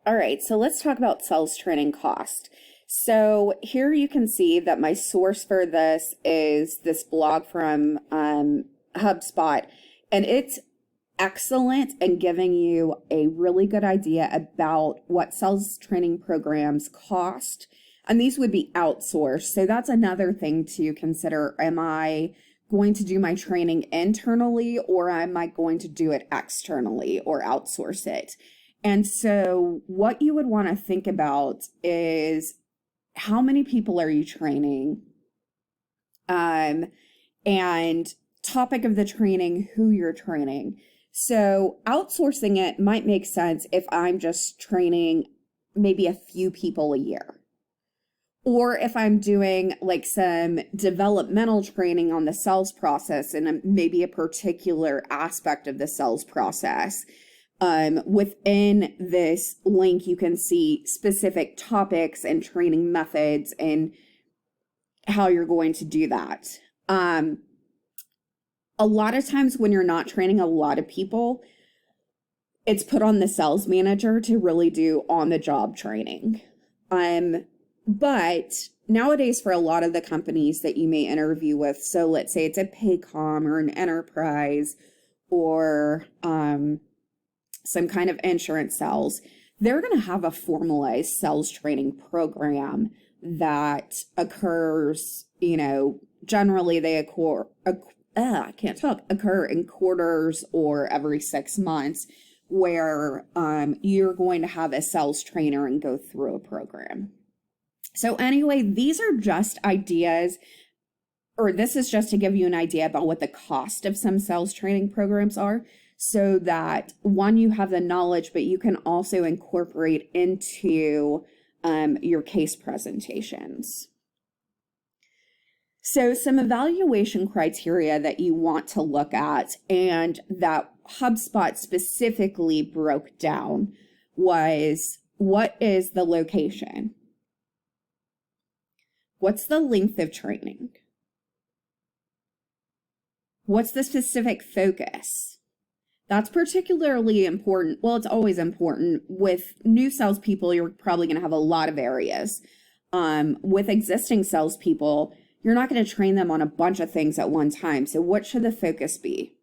All right, so let's talk about sales training cost. So here you can see that my source for this is this blog from HubSpot, and it's excellent in giving you a really good idea about what sales training programs cost. And these would be outsourced. So that's another thing to consider. Am I going to do my training internally, or am I going to do it externally or outsource it? And so what you would want to think about is how many people are you training? And topic of the training, who you're training. So outsourcing it might make sense if I'm just training maybe a few people a year. Or if I'm doing like some developmental training on the sales process and maybe a particular aspect of the sales process. Within this link, you can see specific topics and training methods and how you're going to do that. A lot of times when you're not training a lot of people, it's put on the sales manager to really do on-the-job training. But nowadays for a lot of the companies that you may interview with, so let's say it's a Paycom or an enterprise or some kind of insurance sales, they're going to have a formalized sales training program that occurs, generally they occur in quarters or every 6 months, where you're going to have a sales trainer and go through a program. So anyway, these are just ideas, or this is just to give you an idea about what the cost of some sales training programs are, so that one, you have the knowledge, but you can also incorporate into your case presentations. So some evaluation criteria that you want to look at and that HubSpot specifically broke down was, what is the location? What's the length of training? What's the specific focus? That's particularly important. Well, it's always important. With new salespeople, you're probably going to have a lot of areas. With existing salespeople, you're not going to train them on a bunch of things at one time. So what should the focus be?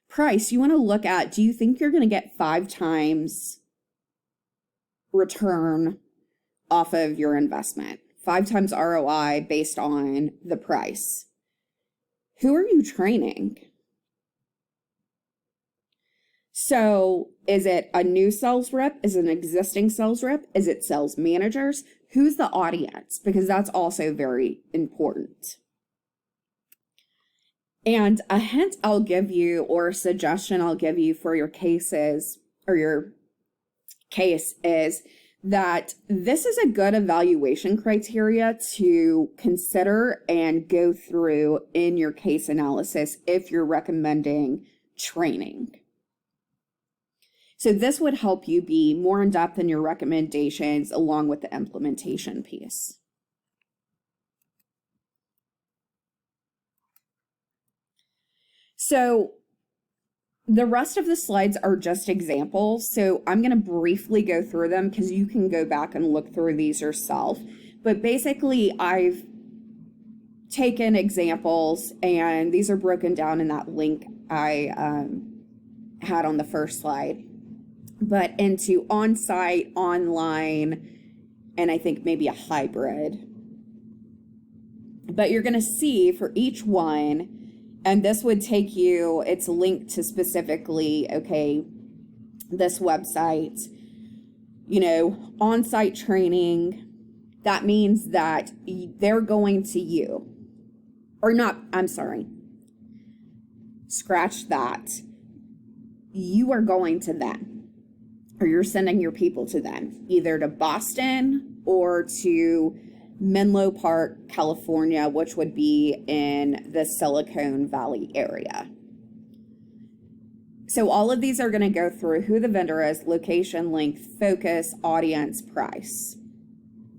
Price, you want to look at, do you think you're going to get 5 times return off of your investment? 5 times ROI based on the price. Who are you training? So is it a new sales rep? Is it an existing sales rep? Is it sales managers? Who's the audience? Because that's also very important. And a hint I'll give you, or a suggestion I'll give you for your cases, or your case, is that this is a good evaluation criteria to consider and go through in your case analysis if you're recommending training. So this would help you be more in depth in your recommendations along with the implementation piece. So the rest of the slides are just examples. So I'm going to briefly go through them because you can go back and look through these yourself. But basically, I've taken examples, and these are broken down in that link I had on the first slide, but into on-site, online, and I think maybe a hybrid. But you're going to see for each one, and this would take you, it's linked to specifically, okay, this website, on-site training, that means that they're going to you. Or not, I'm sorry. Scratch that. You are going to them. Or you're sending your people to them, either to Boston or to Menlo Park, California, which would be in the Silicon Valley area. So all of these are going to go through who the vendor is, location, length, focus, audience, price,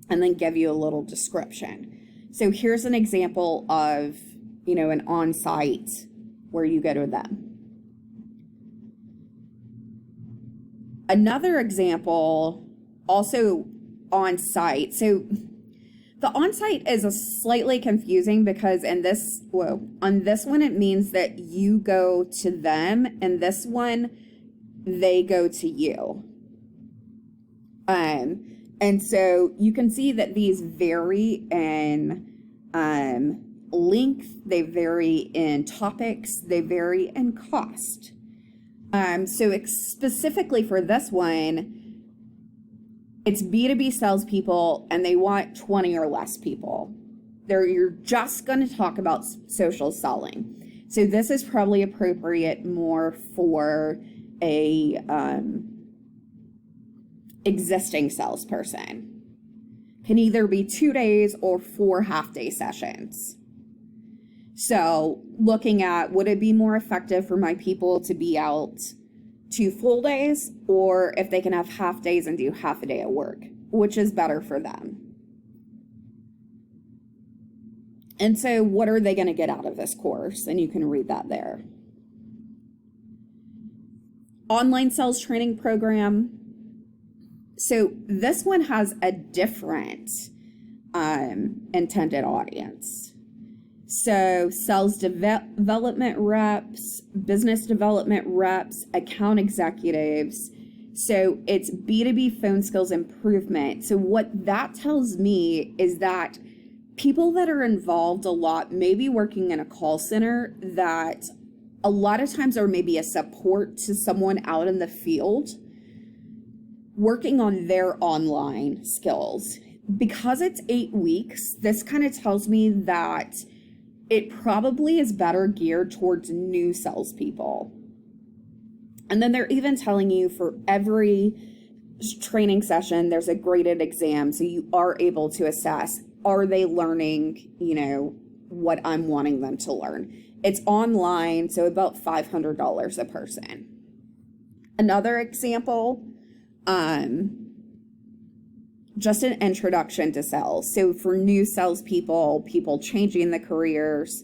and then give you a little description. So here's an example of, an on-site where you go to them. Another example, also on site. So the on site is a slightly confusing because on this one, it means that you go to them, and this one, they go to you. And so you can see that these vary in length, they vary in topics, they vary in cost. So specifically for this one, it's B2B salespeople, and they want 20 or less people. You're just going to talk about social selling. So this is probably appropriate more for a existing salesperson. Can either be 2 days or 4 half-day sessions. So looking at, would it be more effective for my people to be out 2 full days, or if they can have half days and do half a day at work, which is better for them? And so what are they going to get out of this course? And you can read that there. Online sales training program. So this one has a different intended audience. So sales development reps, business development reps, account executives. So it's B2B phone skills improvement. So what that tells me is that people that are involved a lot, maybe working in a call center, that a lot of times are maybe a support to someone out in the field, working on their online skills. Because it's 8 weeks, this kind of tells me that it probably is better geared towards new salespeople. And then they're even telling you for every training session, there's a graded exam. So you are able to assess, are they learning, what I'm wanting them to learn? It's online, so about $500 a person. Another example, just an introduction to sales. So for new salespeople, people changing the careers.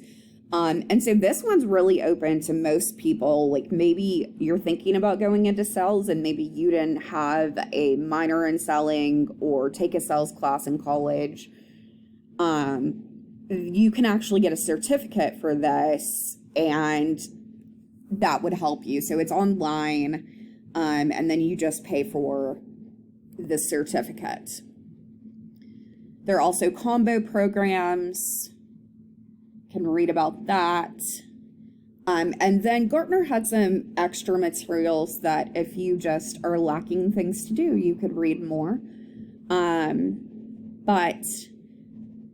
And so this one's really open to most people. Like maybe you're thinking about going into sales and maybe you didn't have a minor in selling or take a sales class in college. You can actually get a certificate for this, and that would help you. So it's online, and then you just pay for the certificate. There are also combo programs. Can read about that. And then Gartner had some extra materials that if you just are lacking things to do, you could read more. But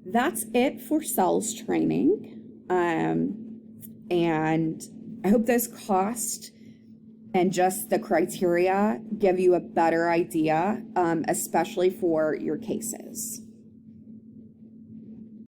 that's it for sales training. And I hope those costs and just the criteria give you a better idea, especially for your cases.